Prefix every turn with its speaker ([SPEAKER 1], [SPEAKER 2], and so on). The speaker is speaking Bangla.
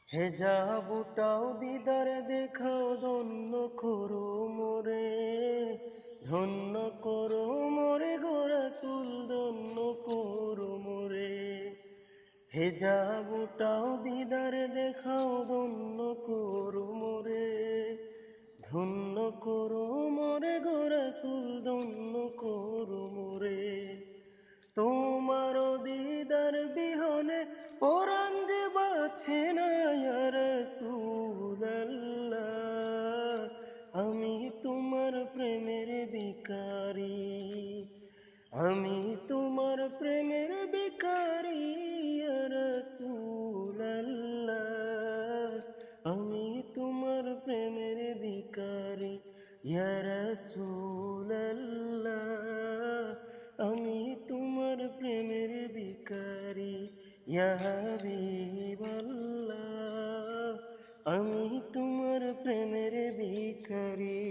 [SPEAKER 1] হেজাবটাও দিদার দেখাও, ধন্য করো মোরে, ধন্য করো মোরে গো রাসূল, ধন্য করো মোরে। হেজাবটাও দিদার দেখাও, ধন্য করো মোরে, ধন্য করো মোরে গো রাসূল, ধন্য করো মোরে। তোমার দিদার বিহনে পরাণ যে বাছে না ইয়া রাসূলুল্লাহ, আমি তোমার প্রেমের ভিখারি, আমি তোমার প্রেমের ভিখারি ইয়া রাসূলুল্লাহ, আমি তোমার প্রেমের ভিখারি ইয়া রাসূলুল্লাহ, আমি তোমার প্রেমের ভিখারি ইয়া হাবিবাল্লাহ, আমি তোমার প্রেমের ভিখারি।